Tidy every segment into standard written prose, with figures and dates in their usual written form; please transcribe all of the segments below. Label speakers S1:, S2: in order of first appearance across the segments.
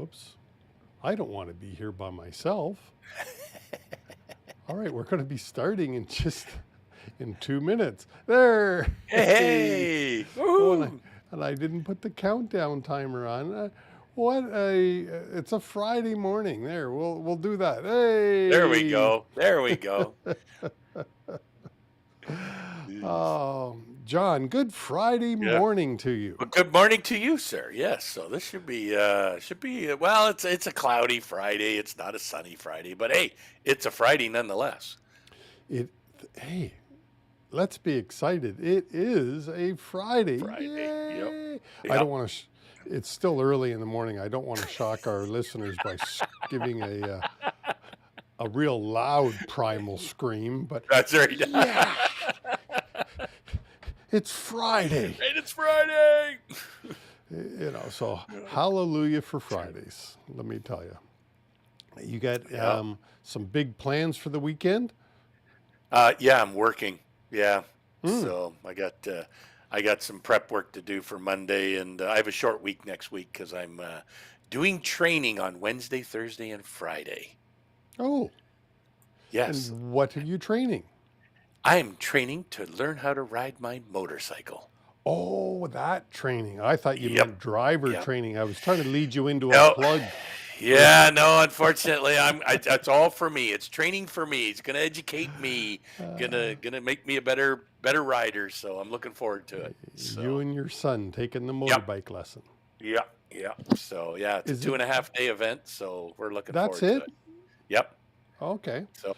S1: whoops. I don't want to be here by myself. All right, we're going to be starting in just in 2 minutes. There. Hey.
S2: Hey,
S1: Oh,
S2: woohoo!
S1: and I didn't put the countdown timer on. What a it's a Friday morning. There, we'll do that.
S2: There we
S1: Hey.
S2: go. There we go. Jeez.
S1: Oh, John, good Friday
S2: Yeah.
S1: morning to you.
S2: Well, good morning to you, sir. Yes. So this should be well. It's a cloudy Friday. It's not a sunny Friday, but hey, it's a Friday nonetheless.
S1: It hey, let's be excited. It is a Friday.
S2: Friday. Yep.
S1: Yay. I don't
S2: Yep.
S1: want to it's still early in the morning. I don't want to shock our listeners by giving a real loud primal scream, but
S2: That's right.
S1: yeah, it's Friday.
S2: And it's Friday.
S1: So hallelujah for Fridays. Let me tell you. You got
S2: Yeah.
S1: some big plans for the weekend?
S2: Yeah, I'm working. Yeah.
S1: Mm.
S2: So I got some prep work to do for Monday, and I have a short week next week because I'm doing training on Wednesday, Thursday, and Friday.
S1: Oh,
S2: Yes,
S1: and what are you training?
S2: I am training to learn how to ride my motorcycle.
S1: Oh, that training. I thought you
S2: Yep.
S1: meant driver
S2: Yep.
S1: training. I was trying to lead you into a
S2: No.
S1: plug for.
S2: Yeah, no, unfortunately, that's all for me. It's training for me. It's gonna educate me,
S1: Uh,
S2: gonna make me a better rider. So I'm looking forward to it.
S1: you
S2: So
S1: and your son taking the
S2: yep,
S1: motorbike lesson.
S2: yeah, yeah. So yeah, it's a
S1: Is
S2: two
S1: it?
S2: and a half day event. So we're looking
S1: That's
S2: forward to
S1: it?
S2: it. Yep.
S1: Okay.
S2: So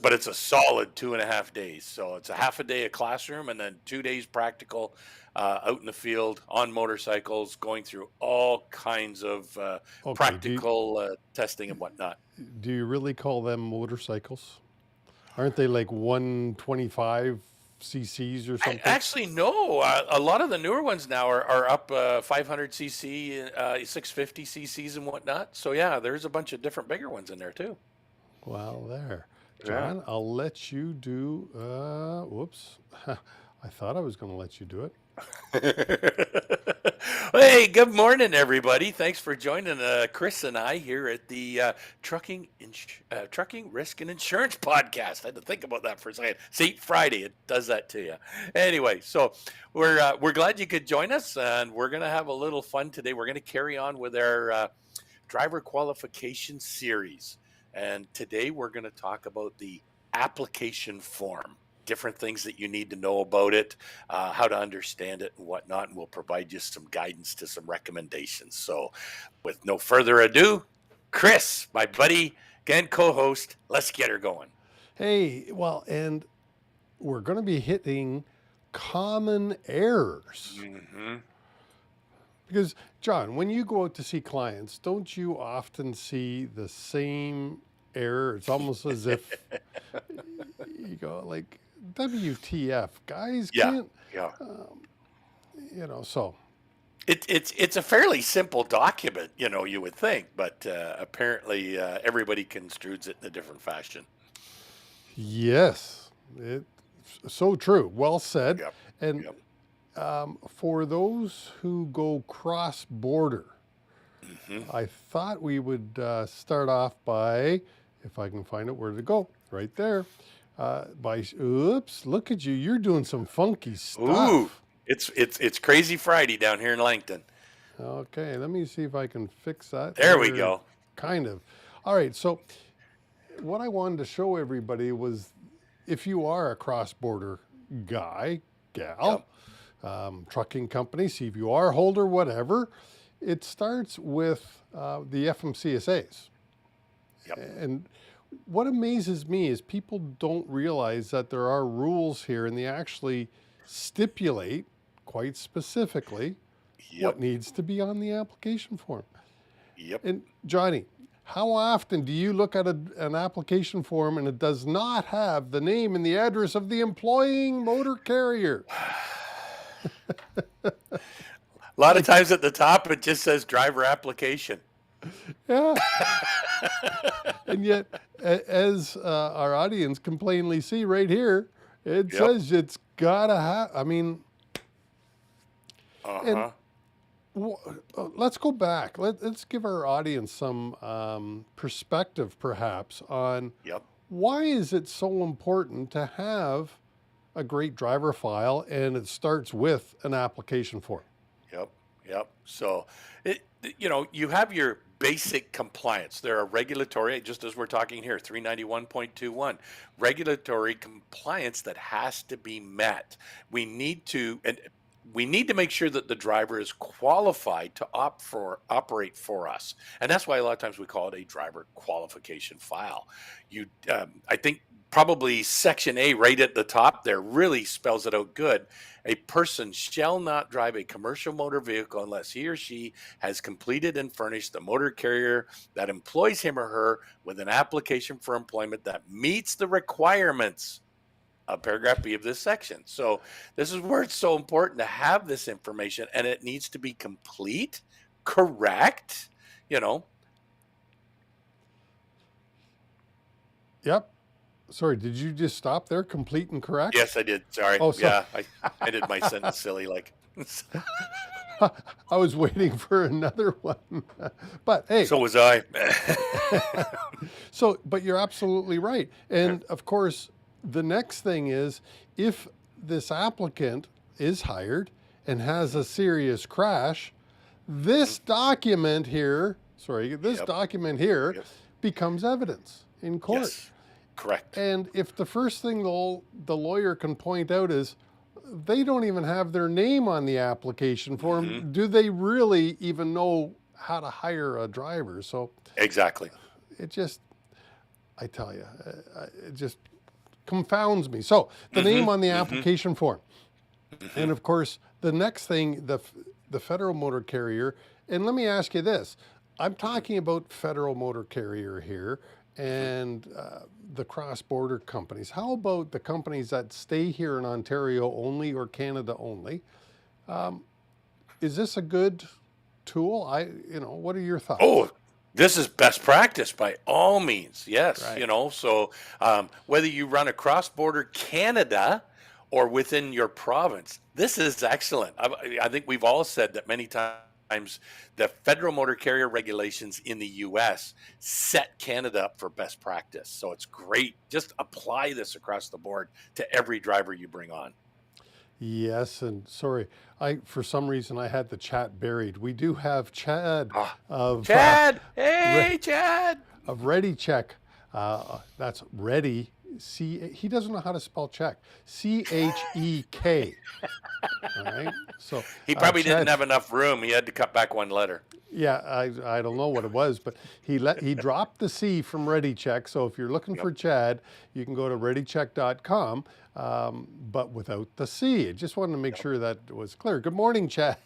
S2: but it's a solid 2.5 days. So it's a half a day of classroom and then 2 days practical out in the field on motorcycles, going through all kinds of
S1: Okay.
S2: practical testing and whatnot.
S1: Do you really call them motorcycles? Aren't they like 125 cc's or
S2: I
S1: something?
S2: actually no. A lot of the newer ones now are up 500 cc, 650 cc's and whatnot. So yeah, there's a bunch of different bigger ones in there too.
S1: Well, there.
S2: Yeah.
S1: John, I'll let you do. Whoops. I thought I was going to let you do it.
S2: Hey, good morning, everybody. Thanks for joining Chris and I here at the Trucking Risk and Insurance Podcast. I had to think about that for a second. See, Friday it does that to you. Anyway, so we're glad you could join us, and we're gonna have a little fun today. We're gonna carry on with our driver qualification series, and today we're gonna talk about the application form, different things that you need to know about it, how to understand it and whatnot, and we'll provide you some guidance to some recommendations. So with no further ado, Chris, my buddy and co-host, let's get her going.
S1: Hey, well, and we're going to be hitting common errors.
S2: Mm-hmm.
S1: Because, John, when you go out to see clients, don't you often see the same error? It's almost as if you go, like, WTF, guys
S2: Yeah,
S1: can't,
S2: yeah.
S1: so.
S2: It's a fairly simple document, you would think, but apparently everybody construes it in a different fashion.
S1: Yes, it's so true. Well said.
S2: Yep,
S1: And
S2: yep.
S1: for those who go cross border,
S2: Mm-hmm.
S1: I thought we would start off by, if I can find it, where to go, right there. Oops, look at you. You're doing some funky
S2: Ooh,
S1: stuff.
S2: it's crazy Friday down here in Langton.
S1: Okay, let me see if I can fix that.
S2: There we go.
S1: Kind of. All right, so what I wanted to show everybody was if you are a cross-border guy, gal, trucking company, CVR holder, whatever, it starts with the FMCSAs.
S2: Yep.
S1: And what amazes me is people don't realize that there are rules here and they actually stipulate quite specifically what
S2: Yep.
S1: needs to be on the application form.
S2: Yep.
S1: And Johnny, how often do you look at an application form and it does not have the name and the address of the employing motor carrier?
S2: A lot of times at the top it just says driver application.
S1: Yeah. And yet, as our audience can plainly see right here, it
S2: Yep.
S1: says it's gotta have. I mean, and
S2: Uh-huh.
S1: Let's go back. Let's give our audience some perspective, perhaps, on
S2: Yep.
S1: why is it so important to have a great driver file, and it starts with an application form.
S2: Yep, yep. So, you have your basic compliance. There are regulatory, just as we're talking here, 391.21, regulatory compliance that has to be met. We need to make sure that the driver is qualified to operate for us, and that's why a lot of times we call it a driver qualification file. I think probably section A right at the top there really spells it out good. A person shall not drive a commercial motor vehicle unless he or she has completed and furnished the motor carrier that employs him or her with an application for employment that meets the requirements of paragraph B of this section. So this is where it's so important to have this information, and it needs to be complete, correct, you know.
S1: Yep. Sorry, did you just stop there? Complete and correct?
S2: Yes, I did. Sorry.
S1: Oh, sorry.
S2: Yeah, I did my sentence silly like.
S1: I was waiting for another one. But hey,
S2: So was I.
S1: but you're absolutely right. And of course, the next thing is if this applicant is hired and has a serious crash, this document here, this
S2: Yep.
S1: document here
S2: Yes.
S1: becomes evidence in court.
S2: Yes. Correct.
S1: And if the first thing the lawyer can point out is they don't even have their name on the application form, do they really even know how to hire a driver? So
S2: Exactly.
S1: it just, I tell you, it just confounds me. So the name on the application form. And of course, the next thing, the federal motor carrier, and let me ask you this. I'm talking about federal motor carrier here and the cross-border companies. How about the companies that stay here in Ontario only or Canada only? Is this a good tool? What are your thoughts?
S2: Oh, this is best practice by all means. Yes.
S1: Right.
S2: So whether you run across border Canada or within your province, this is excellent. I think we've all said that many times. The federal motor carrier regulations in the US set Canada up for best practice. So it's great. Just apply this across the board to every driver you bring on.
S1: Yes, and sorry, for some reason I had the chat buried. We do have Chad
S2: Ah,
S1: of
S2: Chad. Hey, Chad.
S1: of Ready Check. That's Ready. He doesn't know how to spell check. CHEK. All right. So
S2: He probably
S1: Chad,
S2: didn't have enough room. He had to cut back one letter.
S1: yeah, I don't know what it was, but he dropped the C from Ready Check. So if you're looking
S2: Yep.
S1: for Chad, you can go to readycheck.com, but without the C. I just wanted to make sure that was clear. Good morning, Chad.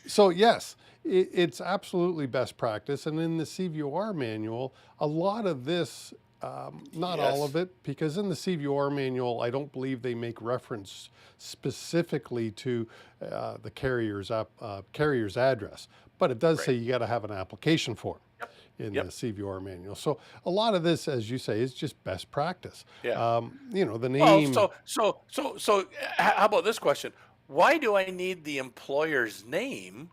S1: So yes, it's absolutely best practice. And in the CVOR manual, a lot of this, not all
S2: Yes.
S1: of it, because in the CVOR manual, I don't believe they make reference specifically to the carrier's address, but it does
S2: Right.
S1: say you got to have an application form
S2: Yep.
S1: in the
S2: Yep.
S1: CVR manual. So a lot of this, as you say, is just best practice.
S2: Yeah.
S1: The
S2: Well,
S1: name.
S2: how about this question? Why do I need the employer's name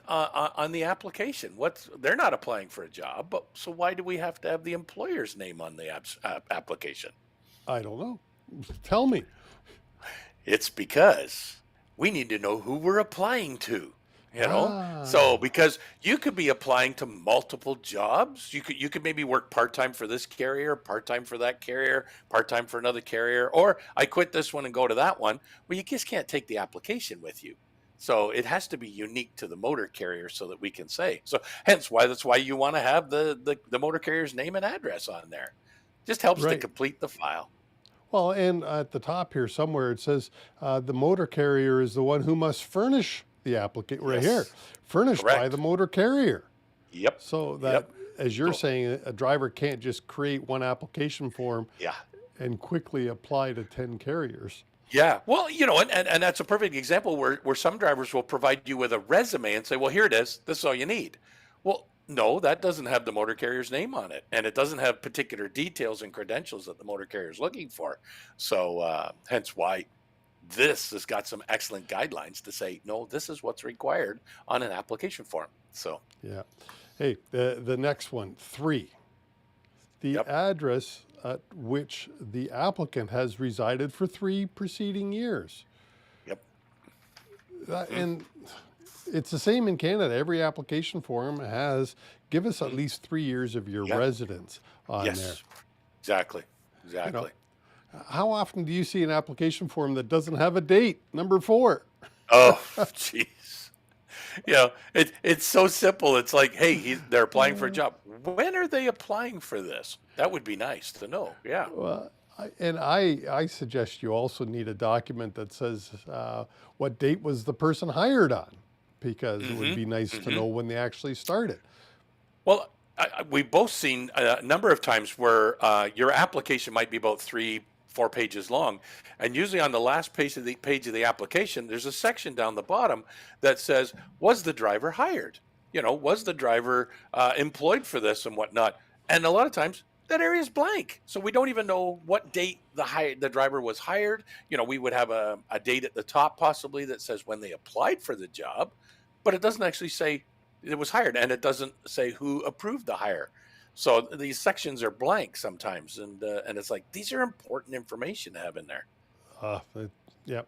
S2: on the application? They're not applying for a job, but so why do we have to have the employer's name on the application?
S1: I don't know. Tell me.
S2: It's because we need to know who we're applying to. So
S1: Ah,
S2: because you could be applying to multiple jobs, you could maybe work part-time for this carrier, part-time for that carrier, part-time for another carrier, or I quit this one and go to that one. Well, you just can't take the application with you. So it has to be unique to the motor carrier so that we can say. So hence why that's why you want to have the motor carrier's name and address on there. Just helps to
S1: right.
S2: complete the file.
S1: Well, and at the top here somewhere it says the motor carrier is the one who must furnish the applicant. Right here,
S2: Yes.
S1: furnished by the
S2: Correct.
S1: motor carrier.
S2: Yep.
S1: So that,
S2: Yep.
S1: as you're
S2: So
S1: saying, a driver can't just create one application form
S2: yeah.
S1: and quickly apply to 10 carriers.
S2: Yeah. Well, and that's a perfect example where some drivers will provide you with a resume and say, well, here it is. This is all you need. Well, no, that doesn't have the motor carrier's name on it. And it doesn't have particular details and credentials that the motor carrier is looking for. So hence why this has got some excellent guidelines to say, no, this is what's required on an application form. So,
S1: Yeah. Hey, the next one, 3. The
S2: yep.
S1: address at which the applicant has resided for 3 preceding years.
S2: Yep. Hmm.
S1: And it's the same in Canada. Every application form has give us at
S2: Hmm.
S1: least 3 years of your
S2: Yep.
S1: residence on there.
S2: Yes. Exactly.
S1: You know,
S2: Exactly.
S1: how often do you see an application form that doesn't have a date? Number 4.
S2: Oh, jeez. It's so simple. It's like, hey, they're applying for a job. When are they applying for this? That would be nice to know. Yeah.
S1: Well, I suggest you also need a document that says what date was the person hired on, because it would
S2: Hmm.
S1: be nice to
S2: Hmm.
S1: know when they actually started.
S2: Well, we've both seen a number of times where your application might be about 3, 4 pages long, and usually on the last page of the application, there's a section down the bottom that says, "Was the driver hired?" Was the driver employed for this and whatnot? And a lot of times that area is blank, so we don't even know what date the driver was hired. We would have a date at the top possibly that says when they applied for the job, but it doesn't actually say it was hired, and it doesn't say who approved the hire. So these sections are blank sometimes, and it's like these are important information to have in there.
S1: Uh, it- yeah,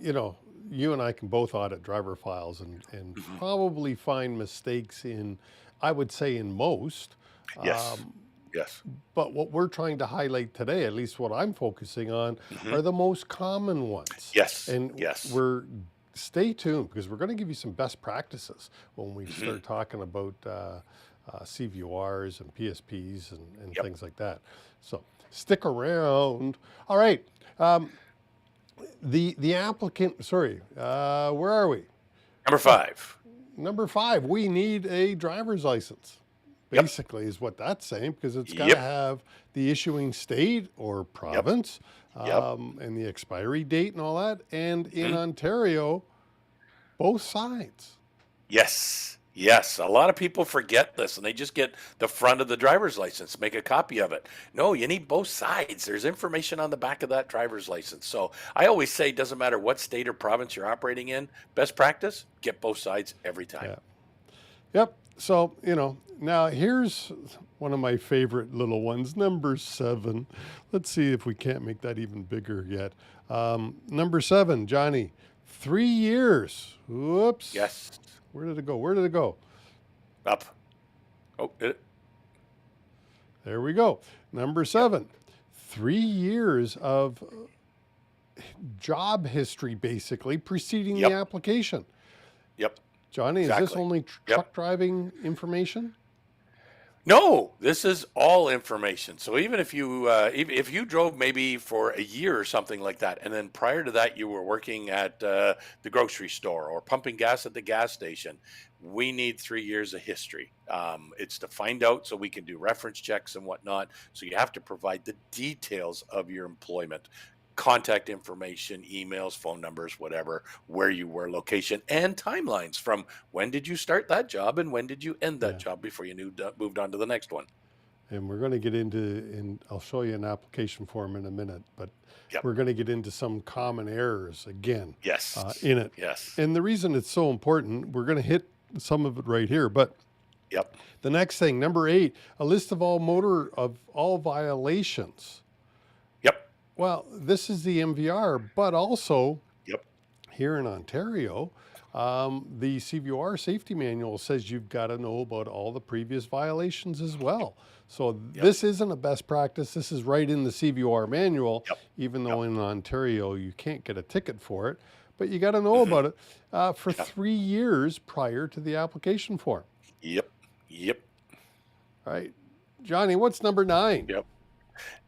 S1: you know, you and I can both audit driver files and
S2: Hmm.
S1: probably find mistakes in, I would say, in most.
S2: Yes,
S1: Um,
S2: yes.
S1: but what we're trying to highlight today, at least what I'm focusing on,
S2: Hmm.
S1: are the most common ones.
S2: Yes,
S1: And
S2: yes.
S1: we're stay tuned because we're going to give you some best practices when we
S2: Hmm.
S1: start talking about CVORs and PSPs and
S2: Yep.
S1: things like that. So stick around. All right. Um, the applicant, sorry, where are we?
S2: Number
S1: Oh,
S2: 5.
S1: number 5. We need a driver's license.
S2: Yep,
S1: Basically, is what that's saying, because it's got to
S2: yep,
S1: have the issuing state or
S2: yep,
S1: province,
S2: yep.
S1: and the expiry date and all that. And in
S2: Hmm.
S1: Ontario, both sides.
S2: Yes, yes. A lot of people forget this, and they just get the front of the driver's license, make a copy of it. No, you need both sides. There's information on the back of that driver's license. So I always say, doesn't matter what state or province you're operating in. Best practice: get both sides every time.
S1: Yeah. Yep. So, now here's one of my favorite little ones, number 7. Let's see if we can't make that even bigger yet. Number 7, Johnny, 3 years. Whoops.
S2: Yes.
S1: Where did it go? Where did it go?
S2: Up. Oh,
S1: There we go. Number
S2: yep.
S1: 7, 3 years of job history, basically, preceding the
S2: Yep.
S1: application.
S2: Yep.
S1: Johnny, is this
S2: Exactly.
S1: only
S2: Yep.
S1: truck driving information?
S2: No, this is all information. So even if you drove maybe for a year or something like that, and then prior to that you were working at the grocery store or pumping gas at the gas station, we need 3 years of history. It's to find out so we can do reference checks and whatnot. So you have to provide the details of your employment, contact information, emails, phone numbers, whatever, where you were, location, and timelines from when did you start that job and when did you end that
S1: Yeah.
S2: job before you moved on to the next one.
S1: And we're going to get into, and I'll show you an application form in a minute, but
S2: Yep.
S1: we're going to get into some common errors again
S2: Yes.
S1: in it.
S2: Yes.
S1: And the reason it's so important, we're going to hit some of it right here. But
S2: Yep.
S1: the next thing, number 8, a list of all violations.
S2: Yep.
S1: Well, this is the MVR, but also
S2: Yep.
S1: here in Ontario, the CVOR safety manual says you've got to know about all the previous violations as well. So
S2: Yep.
S1: this isn't a best practice. This is right in the CVOR manual,
S2: Yep.
S1: even
S2: Yep.
S1: though in Ontario you can't get a ticket for it. But you got to know
S2: Hmm.
S1: about it for
S2: Yep.
S1: 3 years prior to the application form.
S2: Yep. Yep.
S1: All right, Johnny, what's number 9?
S2: Yep.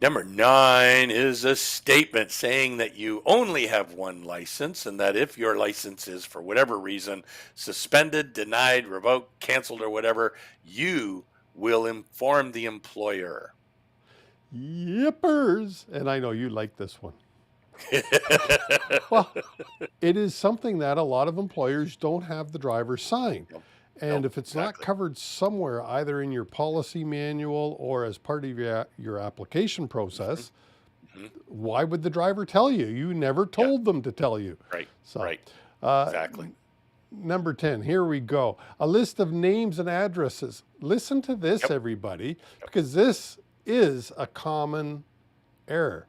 S2: Number 9 is a statement saying that you only have one license and that if your license is, for whatever reason, suspended, denied, revoked, canceled, or whatever, you will inform the employer.
S1: Yippers! And I know you like this one. Well, it is something that a lot of employers don't have the driver sign.
S2: Yep.
S1: And
S2: No,
S1: if it's not
S2: exactly.
S1: covered somewhere, either in your policy manual or as part of your application
S2: Hmm.
S1: process, Why would the driver tell you? You never
S2: Yeah.
S1: told them to tell you.
S2: Right.
S1: So,
S2: Right.
S1: uh,
S2: Exactly.
S1: number 10, here we go. A list of names and addresses. Listen to this,
S2: Yep.
S1: everybody, because this is a common error.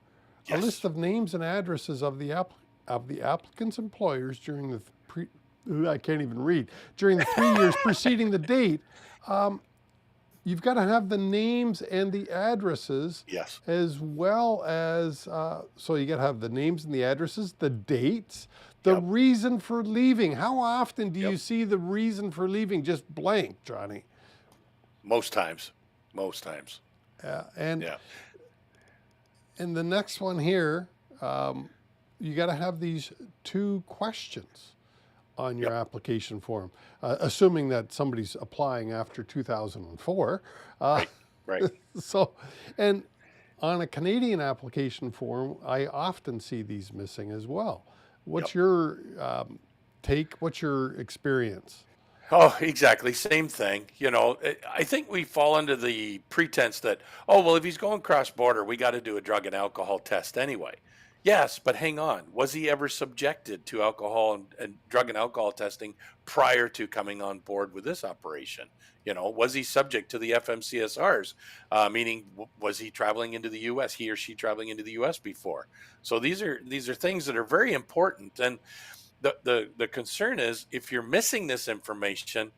S1: A list
S2: Yes.
S1: of names and addresses of the applicant's employers during the I can't even read, during the 3 years preceding the date. You've got to have the names and the addresses,
S2: Yes.
S1: as well as, so you got to have the names and the addresses, the dates, the
S2: Yep.
S1: reason for leaving. How often do
S2: Yep.
S1: you see the reason for leaving just blank, Johnny?
S2: Most times. Most times.
S1: And
S2: Yeah.
S1: and the next one here, you got to have these 2 questions on your
S2: Yep.
S1: application form, assuming that somebody's applying after 2004.
S2: Right. Right.
S1: So, and on a Canadian application form, I often see these missing as well. What's
S2: Yep.
S1: your take? What's your experience?
S2: Oh, exactly. Same thing. I think we fall under the pretense that, oh, well, if he's going cross border, we got to do a drug and alcohol test anyway. Yes, but hang on. Was he ever subjected to alcohol and drug and alcohol testing prior to coming on board with this operation? Was he subject to the FMCSRs? Meaning, was he traveling into the U.S.? He or she traveling into the U.S. before? So these are things that are very important. And the concern is, if you're missing this information,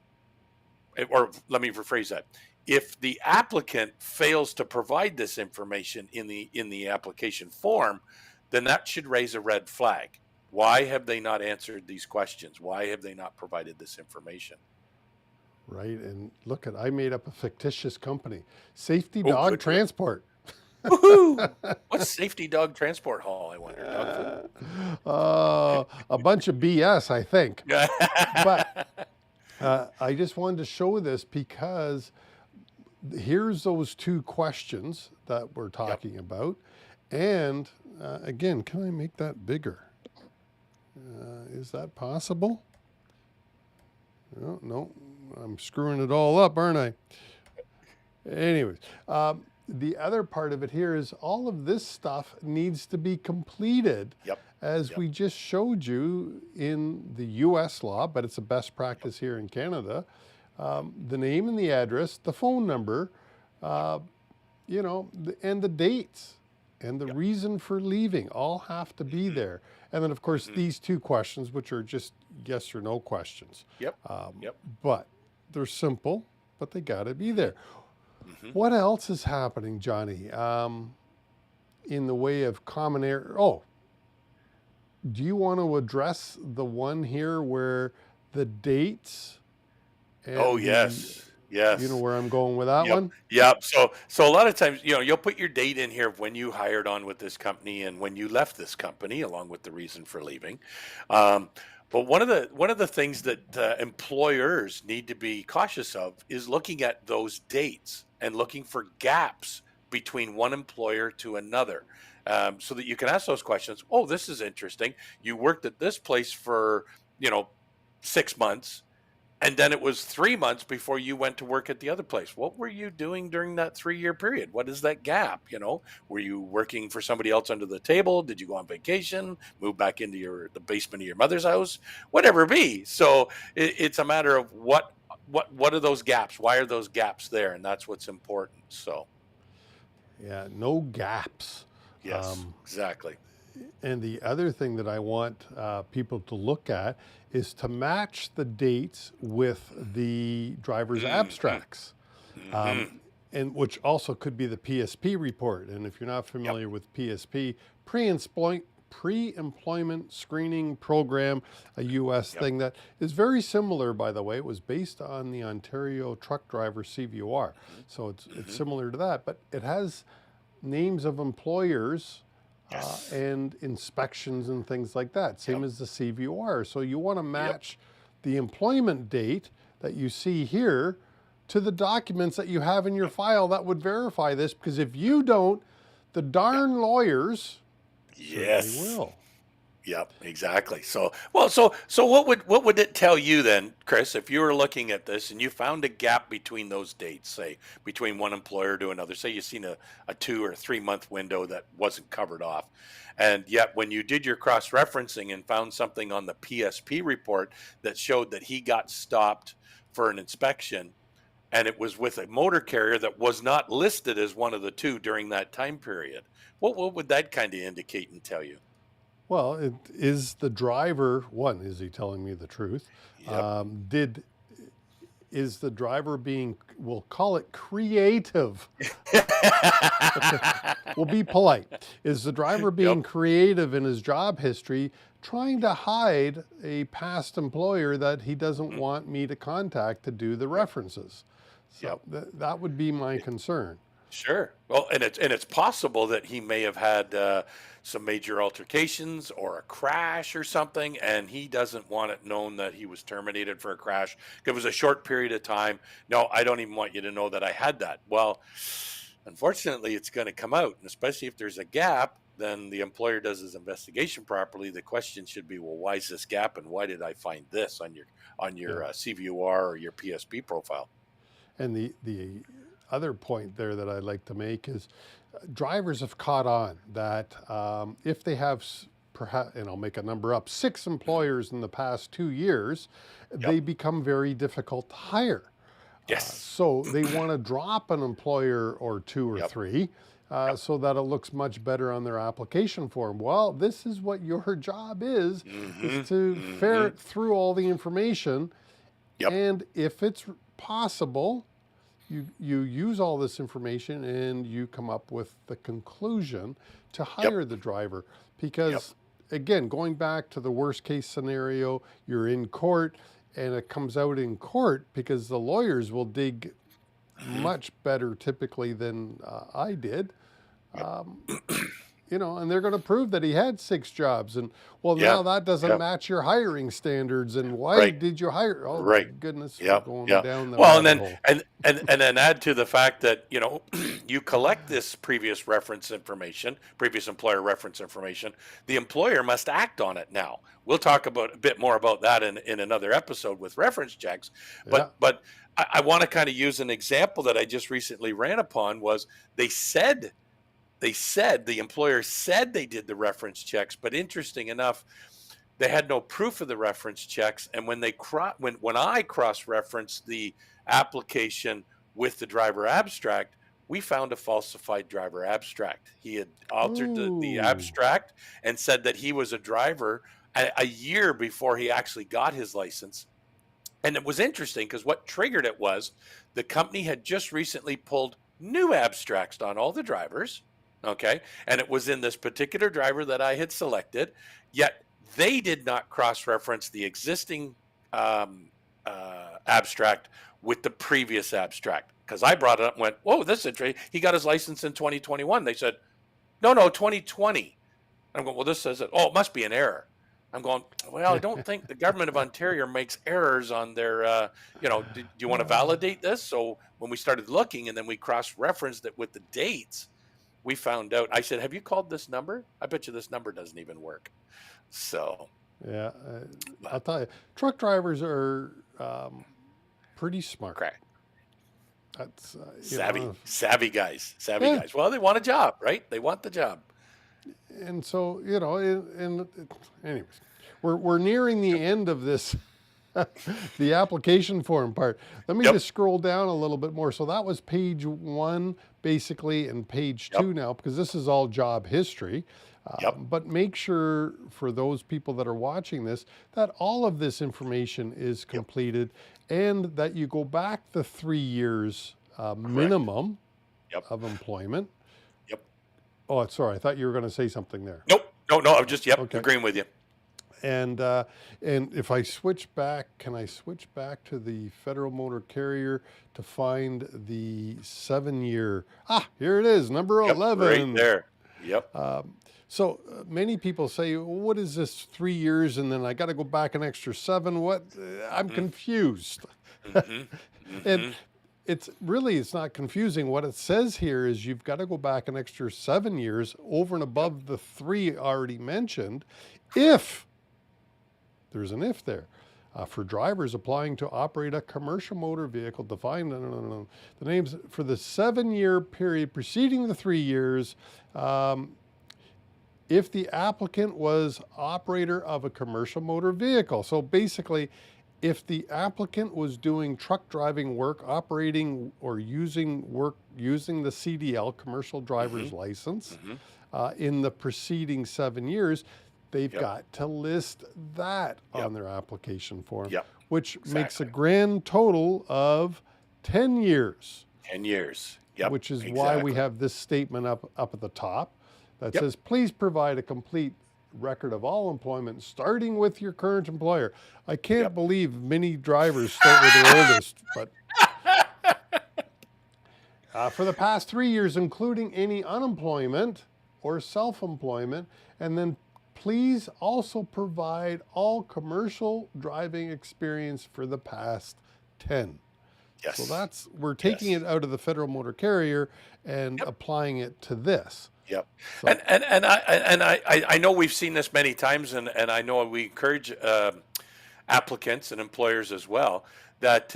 S2: or let me rephrase that, if the applicant fails to provide this information in the application form, then that should raise a red flag. Why have they not answered these questions? Why have they not provided this information?
S1: Right. And look at, I made up a fictitious company, Safety
S2: Oh,
S1: Dog
S2: good for you.
S1: Transport.
S2: Woohoo! What's Safety Dog Transport Hall, I wonder? Dog
S1: A bunch of BS, I think.
S2: food?
S1: But I just wanted to show this because here's those 2 questions that we're talking about. And again, can I make that bigger? Is that possible? No, I'm screwing it all up, aren't I? Anyways, the other part of it here is all of this stuff needs to be completed,
S2: Yep.
S1: as
S2: Yep.
S1: we just showed you in the US law, but it's a best practice here in Canada. The name and the address, the phone number, and the dates and the reason for leaving all have to be there. And then, of course, these 2 questions, which are just yes or no questions.
S2: Yep. Yep.
S1: But they're simple, but they got to be there.
S2: Mm-hmm.
S1: What else is happening, Johnny, in the way of common error? Oh, do you want to address the one here where the dates and
S2: Oh, yes. Yes.
S1: you know where I'm going with that
S2: Yep.
S1: one?
S2: Yep. So a lot of times, you'll put your date in here of when you hired on with this company and when you left this company, along with the reason for leaving. But one of the things that employers need to be cautious of is looking at those dates and looking for gaps between one employer to another, so that you can ask those questions. Oh, this is interesting. You worked at this place for 6 months. And then it was 3 months before you went to work at the other place. What were you doing during that 3-year period? What is that gap? Were you working for somebody else under the table? Did you go on vacation, move back into the basement of your mother's house? Whatever it be. So it's a matter of what are those gaps? Why are those gaps there? And that's what's important. So
S1: Yeah, no gaps.
S2: yes, exactly.
S1: And the other thing that I want people to look at is to match the dates with the driver's abstracts, and which also could be the PSP report. And if you're not familiar with PSP, pre-employment screening program, a U.S. thing that is very similar, by the way. It was based on the Ontario truck driver CVOR, so it's similar to that, but it has names of employers. And inspections and things like that, same as the CVOR. So you want to match the employment date that you see here to the documents that you have in your file that would verify this, because if you don't, the darn lawyers certainly
S2: Yes.
S1: will.
S2: Yep, exactly. So what would it tell you then, Chris, if you were looking at this and you found a gap between those dates, say between one employer to another, say you seen a 2 or 3 month window that wasn't covered off, and yet when you did your cross referencing and found something on the PSP report that showed that he got stopped for an inspection and it was with a motor carrier that was not listed as one of the two during that time period, what would that kind of indicate and tell you?
S1: Well, it is the driver, one, is he telling me the truth?
S2: Yep.
S1: Did is the driver being, we'll call it creative. Okay, we'll be polite. Is the driver
S2: Yep.
S1: being creative in his job history, trying to hide a past employer that he doesn't
S2: Mhm.
S1: want me to contact to do the
S2: Yep.
S1: references?
S2: Yep.
S1: So that would be my concern.
S2: Sure. Well, and it's possible that he may have had some major altercations or a crash or something, and he doesn't want it known that he was terminated for a crash. It was a short period of time. No, I don't even want you to know that I had that. Well, unfortunately, it's going to come out, and especially if there's a gap, then the employer does his investigation properly. The question should be, well, why is this gap, and why did I find this on your
S1: Yeah.
S2: CVUR or your PSP profile?
S1: And the other point there that I'd like to make is drivers have caught on that if they have perhaps, and I'll make a number up, 6 employers in the past 2 years,
S2: Yep.
S1: they become very difficult to hire.
S2: Yes.
S1: So they want to drop an employer or two or
S2: Yep.
S1: three
S2: Yep.
S1: so that it looks much better on their application form. Well, this is what your job is
S2: Mm-hmm.
S1: to
S2: Mm-hmm.
S1: ferret through all the information.
S2: Yep.
S1: And if it's possible, you use all this information and you come up with the conclusion to
S2: Yep.
S1: hire the driver.
S2: Yep.
S1: Because again, going back to the worst case scenario, you're in court and it comes out in court because the lawyers will dig
S2: Hmm.
S1: much better typically than I did.
S2: Yep.
S1: Um, and they're going to prove that he had 6 jobs. And well,
S2: Yeah.
S1: now that doesn't
S2: Yeah.
S1: match your hiring standards. And why
S2: Right.
S1: did you hire? Oh my
S2: Right.
S1: goodness, we're
S2: Yeah.
S1: going
S2: Yeah.
S1: down the
S2: Well, and
S1: rabbit
S2: then
S1: hole.
S2: and then add to the fact that you collect this previous employer reference information. The employer must act on it now. We'll talk about a bit more about that in another episode with reference checks.
S1: Yeah.
S2: But I want to kind of use an example that I just recently ran upon was they said the employer said they did the reference checks, but interesting enough, they had no proof of the reference checks. And when I cross referenced the application with the driver abstract, we found a falsified driver abstract. He had altered the
S1: Ooh.
S2: abstract and said that he was a driver a year before he actually got his license. And it was interesting because what triggered it was the company had just recently pulled new abstracts on all the drivers. Okay. And it was in this particular driver that I had selected, yet they did not cross reference the existing abstract with the previous abstract. Because I brought it up and went, whoa, this is interesting. He got his license in 2021. They said, no, 2020. I'm going, well, this says it. Oh, it must be an error. I'm going, well, I don't think the government of Ontario makes errors on their, do you want to validate this? So when we started looking and then we cross referenced it with the dates, we found out. I said, have you called this number? I bet you this number doesn't even work. So,
S1: Yeah, I'll
S2: but
S1: tell you, truck drivers are pretty smart.
S2: crack.
S1: That's
S2: Savvy guys, savvy
S1: yeah.
S2: guys. Well, they want a job, right? They want the job.
S1: And so anyways, we're nearing the
S2: Yep.
S1: end of this, the application form part. Let me
S2: Yep.
S1: just scroll down a little bit more. So that was page one, basically, and page
S2: Yep.
S1: two now, because this is all job history.
S2: Yep.
S1: But make sure for those people that are watching this that all of this information is
S2: Yep.
S1: completed and that you go back the 3 years
S2: Correct.
S1: minimum
S2: Yep.
S1: of employment.
S2: Yep.
S1: Oh, sorry. I thought you were going to say something there.
S2: Nope. No. I'm just
S1: Okay.
S2: agreeing with you.
S1: And if I switch back, can I switch back to the Federal Motor Carrier to find the 7 year? Here it is, number
S2: Yep. Right
S1: 11.
S2: there. Yep.
S1: So many people say, well, what is this 3 years? And then I got to go back an extra 7. What? I'm
S2: Mm-hmm.
S1: confused.
S2: Mm-hmm.
S1: And
S2: Mm-hmm.
S1: it's not confusing. What it says here is you've got to go back an extra 7 years over and
S2: Yep.
S1: above the 3 already mentioned if there's an if there. For drivers applying to operate a commercial motor vehicle defined, the names for the 7-year period preceding the 3 years, if the applicant was operator of a commercial motor vehicle. So basically, if the applicant was doing truck driving work, operating or using the CDL, commercial driver's license, in the preceding 7 years, they've got to list that on their application form, which makes a grand total of 10 years.
S2: 10 years.
S1: Which is why we have this statement up at the top that says, please provide a complete record of all employment, starting with your current employer. I can't believe many drivers start with their oldest, but for the past 3 years, including any unemployment or self-employment, and then please also provide all commercial driving experience for the past 10.
S2: Yes.
S1: So we're taking it out of the federal motor carrier and applying it to this.
S2: Yep. So. And I know we've seen this many times, and I know we encourage applicants and employers as well, that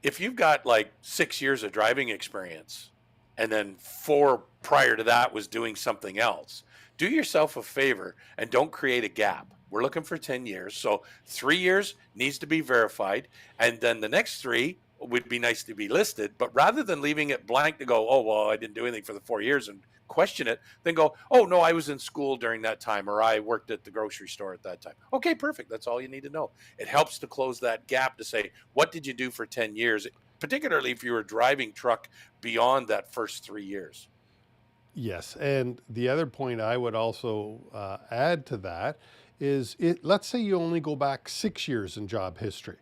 S2: if you've got like 6 years of driving experience and then 4 prior to that was doing something else, do yourself a favor and don't create a gap. We're looking for 10 years. So 3 years needs to be verified. And then the next 3 would be nice to be listed. But rather than leaving it blank to go, oh, well, I didn't do anything for the 4 years and question it, then go, oh, no, I was in school during that time, or I worked at the grocery store at that time. Okay, perfect. That's all you need to know. It helps to close that gap to say, what did you do for 10 years, particularly if you were driving truck beyond that first 3 years.
S1: Yes. And the other point I would also add to that is, let's say you only go back 6 years in job history,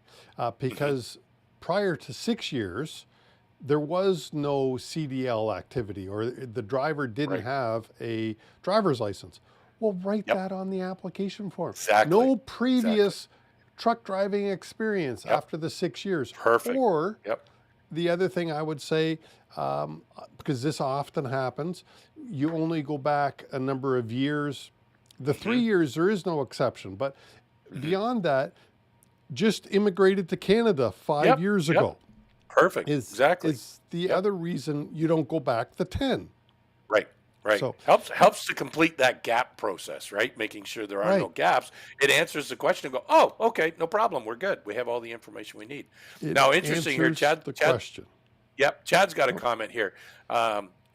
S1: because prior to 6 years, there was no CDL activity, or the driver didn't have a driver's license. Well, write that on the application form.
S2: Exactly.
S1: No previous truck driving experience after the 6 years.
S2: Perfect.
S1: Or the other thing I would say, because this often happens, you only go back a number of years. The 3 years, there is no exception. But beyond that, just immigrated to Canada 5 years ago.
S2: Perfect. Exactly.
S1: Is the other reason you don't go back the 10.
S2: Right. Right. So helps to complete that gap process, right? Making sure there are no gaps. It answers the question and go, oh, okay, no problem. We're good. We have all the information we need. Now, interesting here, Chad.
S1: Question.
S2: Yep. Chad's got a comment here.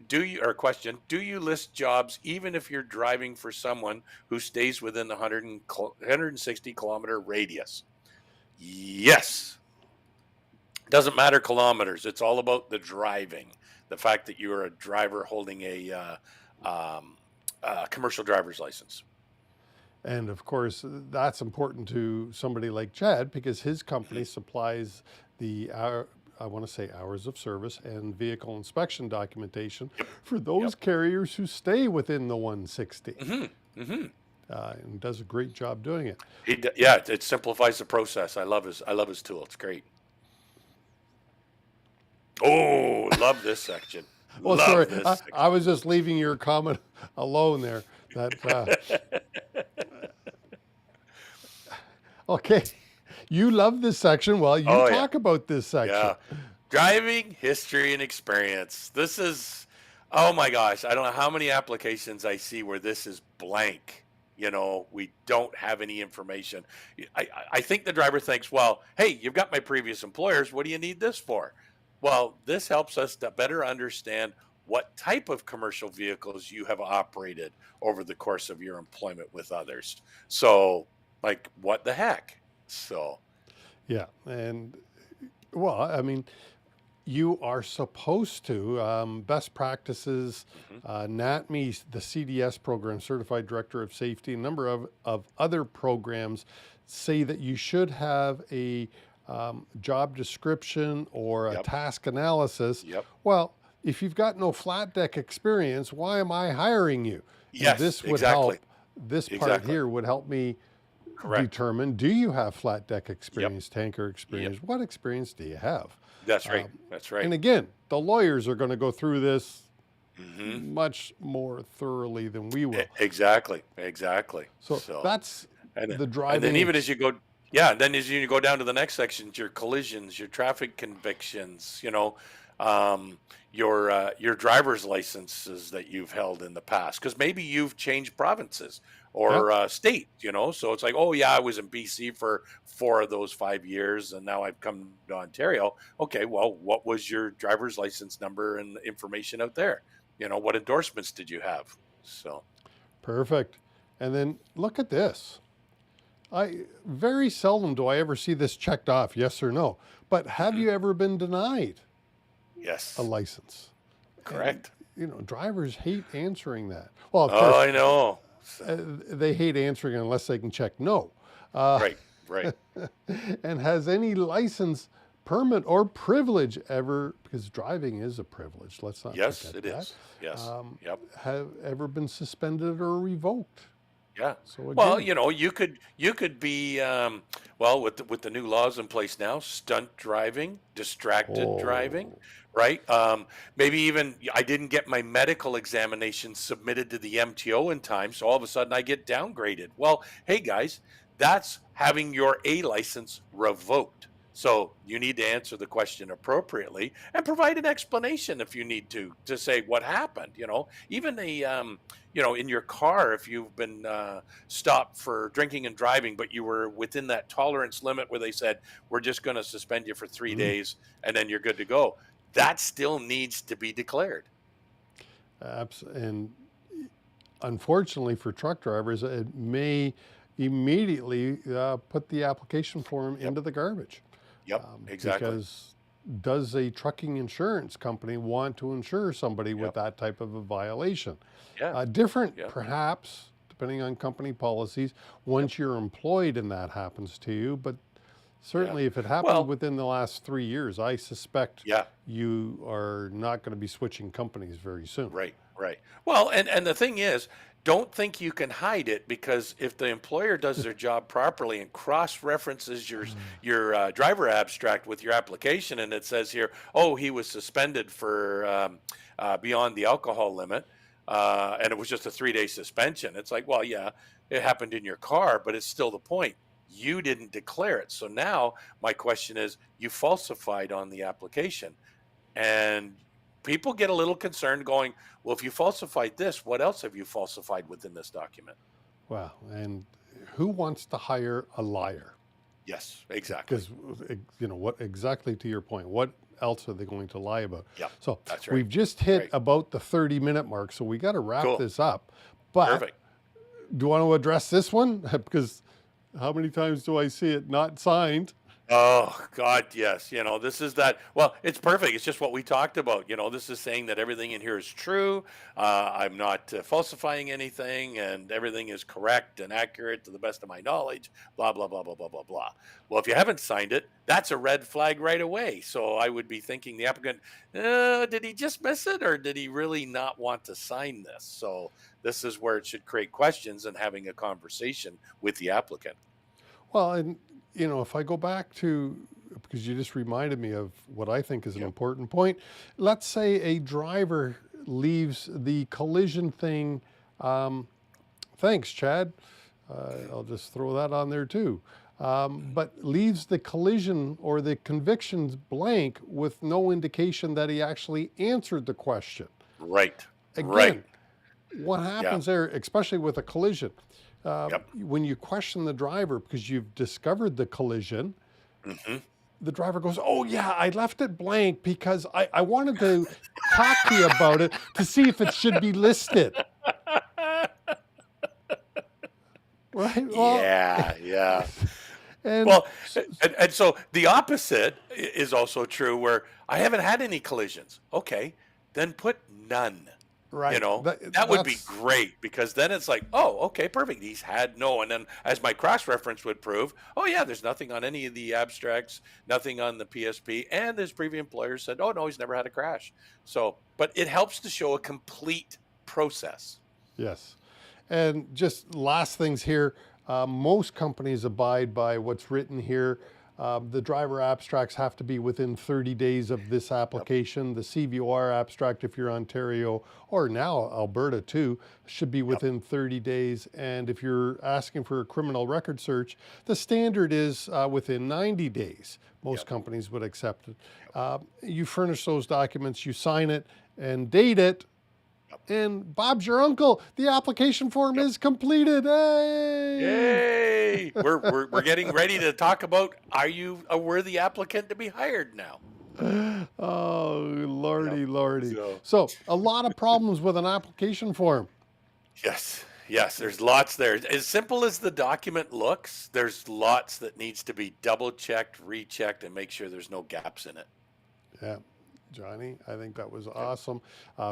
S2: Do you list jobs even if you're driving for someone who stays within the 160 kilometer radius? Yes. Doesn't matter kilometers. It's all about the driving. The fact that you're a driver holding a commercial driver's license.
S1: And of course, that's important to somebody like Chad, because his company supplies the hours of service and vehicle inspection documentation for those carriers who stay within the 160. And does a great job doing it.
S2: It simplifies the process. I love his tool. It's great. Oh, love this section.
S1: Well, sorry, I was just leaving your comment alone there. Okay, you love this section. Well, you talk about this section.
S2: Yeah. Driving history and experience. This is, oh my gosh, I don't know how many applications I see where this is blank. You know, we don't have any information. I think the driver thinks, well, hey, you've got my previous employers. What do you need this for? Well, this helps us to better understand what type of commercial vehicles you have operated over the course of your employment with others. So, like, what the heck? So,
S1: yeah. And, well, I mean, you are supposed to, best practices, NATME, the CDS program, Certified Director of Safety, a number of other programs say that you should have a job description or a task analysis. Well, if you've got no flat deck experience, why am I hiring you?
S2: Yes,
S1: and this would help. This part here would help me determine, do you have flat deck experience, tanker experience? What experience do you have?
S2: That's right. That's right.
S1: And again, the lawyers are going to go through this
S2: Hmm.
S1: much more thoroughly than we will.
S2: Exactly, exactly.
S1: So
S2: So,
S1: that's
S2: and then,
S1: the
S2: and then
S1: driving.
S2: even as you go, yeah, and then as you go down to the next sections, your collisions, your traffic convictions, um, your driver's licenses that you've held in the past, because maybe you've changed provinces
S1: Yeah.
S2: or state, so it's like, oh yeah, I was in BC for 4 of those 5 years, and now I've come to Ontario. Okay, well, what was your driver's license number and information out there? What endorsements did you have? So,
S1: Perfect. And then look at this. I very seldom do I ever see this checked off, yes or no. But have
S2: mhm,
S1: you ever been denied a
S2: yes.
S1: license? And
S2: Correct.
S1: drivers hate answering that. Well, of
S2: Oh,
S1: course,
S2: I know. So,
S1: they hate answering unless they can check no. Uh,
S2: right, right.
S1: and has any license, permit, or privilege ever, because driving is a privilege, let's not
S2: Yes,
S1: forget
S2: it
S1: that,
S2: is. Yes. Yep.
S1: have ever been suspended or revoked?
S2: Yeah.
S1: So
S2: Well,
S1: again,
S2: you could be well, with the new laws in place now, stunt driving, distracted driving,
S1: oh,
S2: right? Maybe even I didn't get my medical examination submitted to the MTO in time, so all of a sudden I get downgraded. Well, hey guys, that's having your A license revoked. So you need to answer the question appropriately and provide an explanation if you need to say what happened. Even in your car, if you've been stopped for drinking and driving, but you were within that tolerance limit where they said, we're just going to suspend you for three
S1: mm,
S2: days and then you're good to go. That still needs to be declared.
S1: and unfortunately for truck drivers, it may immediately put the application form
S2: Yep.
S1: into the garbage.
S2: Yep. Exactly.
S1: Because does a trucking insurance company want to insure somebody with
S2: Yep.
S1: that type of a violation?
S2: Yeah.
S1: Different,
S2: Yeah.
S1: perhaps, depending on company policies,
S2: Yep.
S1: once you're employed and that happens to you. But
S2: Yeah.
S1: certainly, if it happened
S2: Well,
S1: within the last 3 years, I suspect
S2: yeah.
S1: you are not going to be switching companies very soon.
S2: Right, right. Well, and the thing is, don't think you can hide it, because if the employer does their job properly and cross references your driver abstract with your application, and it says here, oh, he was suspended for beyond the alcohol limit, and it was just a 3-day suspension. It's like, well, yeah, it happened in your car, but it's still the point. You didn't declare it. So now my question is, you falsified on the application. And people get a little concerned going, well, if you falsified this, what else have you falsified within this document?
S1: Wow. And who wants to hire a liar?
S2: Yes, exactly.
S1: Because what exactly to your point, what else are they going to lie about?
S2: Yep,
S1: So
S2: that's right.
S1: we've just hit
S2: Right.
S1: about the 30-minute mark, so we got to wrap
S2: Cool.
S1: this up. But
S2: Perfect.
S1: do you want to address this one? Because how many times do I see it not signed?
S2: Oh God, yes. This is that. Well, it's perfect. It's just what we talked about. This is saying that everything in here is true. I'm not falsifying anything, and everything is correct and accurate to the best of my knowledge. Blah blah blah blah blah blah blah. Well, if you haven't signed it, that's a red flag right away. So I would be thinking the applicant, did he just miss it, or did he really not want to sign this? So this is where it should create questions and having a conversation with the applicant.
S1: Well, and if I go back to, because you just reminded me of what I think is an
S2: Yep.
S1: important point. Let's say a driver leaves the collision thing. Um, Thanks, Chad. I'll just throw that on there too. But leaves the collision or the convictions blank with no indication that he actually answered the question.
S2: Right. Right.
S1: Again, what
S2: Yeah.
S1: happens there, especially with a collision,
S2: Yep.
S1: when you question the driver because you've discovered the collision,
S2: Hmm.
S1: the driver goes, "Oh, yeah, I left it blank because I wanted to talk to you about it to see if it should be listed." Right? Well,
S2: Yeah, yeah.
S1: and
S2: Well, and so the opposite is also true, where I haven't had any collisions. Okay, then put none.
S1: right.
S2: That would be
S1: That's,
S2: great, because then it's like, oh, okay, perfect. He's had no, and then as my cross reference would prove, oh yeah, there's nothing on any of the abstracts, nothing on the PSP, and his previous employer said, oh no, he's never had a crash. So, but it helps to show a complete process.
S1: yes. And just last things here. Most companies abide by what's written here. The driver abstracts have to be within 30 days of this application. The CVOR abstract, if you're Ontario or now Alberta too, should be within 30 days. And if you're asking for a criminal record search, the standard is within 90 days. Most companies would accept it. You furnish those documents, you sign it and date it, and Bob's your uncle. The application form is completed. Hey!
S2: Yay! We're getting ready to talk about, are you a worthy applicant to be hired now?
S1: Oh, lordy, lordy.
S2: So-
S1: So a lot of problems with an application form.
S2: Yes, there's lots there. As simple as the document looks, there's lots that needs to be double checked, rechecked, and make sure there's no gaps in it.
S1: Yeah, Johnny, I think that was awesome.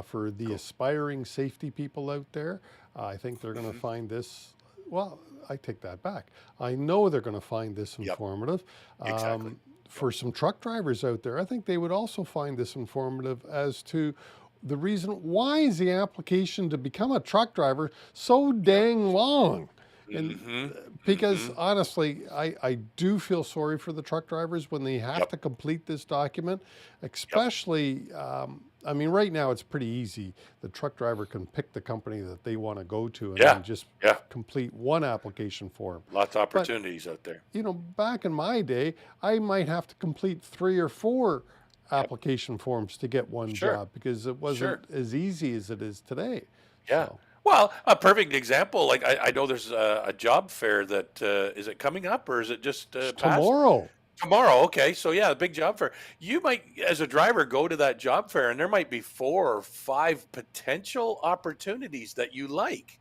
S1: For the aspiring safety people out there, I think they're going to find this, well, I take that back. I know they're going to find this informative.
S2: Exactly.
S1: For some truck drivers out there, I think they would also find this informative as to the reason why is the application to become a truck driver so dang long. And because honestly, I do feel sorry for the truck drivers when they have to complete this document, especially, I mean, right now it's pretty easy. The truck driver can pick the company that they want to go to and then just complete one application form.
S2: Lots of opportunities out there.
S1: You know, back in my day, I might have to complete 3 or 4 application forms to get one job because it wasn't as easy as it is today.
S2: Yeah.
S1: So,
S2: Well, a perfect example, like I know there's a job fair that, is it coming up or is it just past?
S1: tomorrow.
S2: Tomorrow, okay. So yeah, the big job fair. You might, as a driver, go to that job fair and there might be 4 or 5 potential opportunities that you like.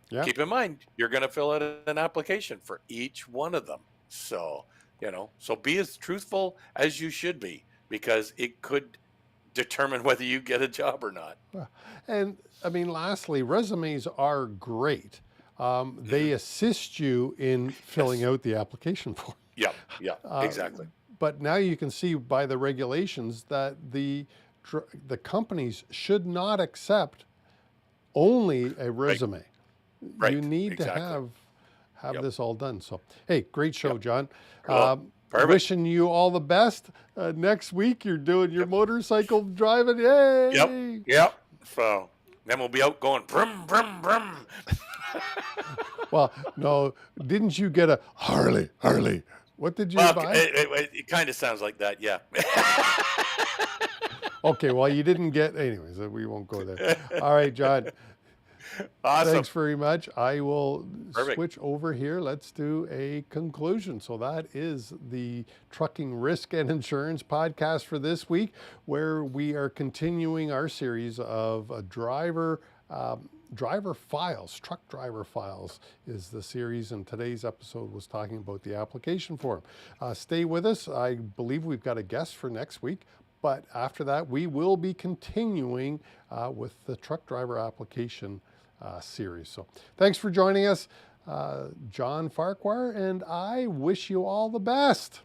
S1: Yeah.
S2: Keep in mind, you're going to fill out an application for each one of them. So, so be as truthful as you should be because it could determine whether you get a job or not.
S1: And I mean, lastly, resumes are great. They assist you in filling out the application form.
S2: Yeah, exactly.
S1: But now you can see by the regulations that the companies should not accept only a resume.
S2: Right,
S1: You need
S2: exactly.
S1: to have this all done. So, hey, great show, John.
S2: Cool. Perfect.
S1: Wishing you all the best. Next week, you're doing your motorcycle driving. Yay!
S2: Yep. So then we'll be out going brum, brum, brum.
S1: Well, no, didn't you get a Harley? What did you
S2: Well,
S1: buy?
S2: it kind of sounds like that, yeah.
S1: Okay, well, you didn't get, anyways, we won't go there. All right, John.
S2: Awesome.
S1: Thanks very much. I will
S2: Perfect.
S1: switch over here. Let's do a conclusion. So that is the Trucking Risk and Insurance podcast for this week, where we are continuing our series of driver files. Truck driver files is the series, and today's episode was talking about the application form. Stay with us. I believe we've got a guest for next week. But after that, we will be continuing with the truck driver application series. So thanks for joining us, John Farquhar, and I wish you all the best.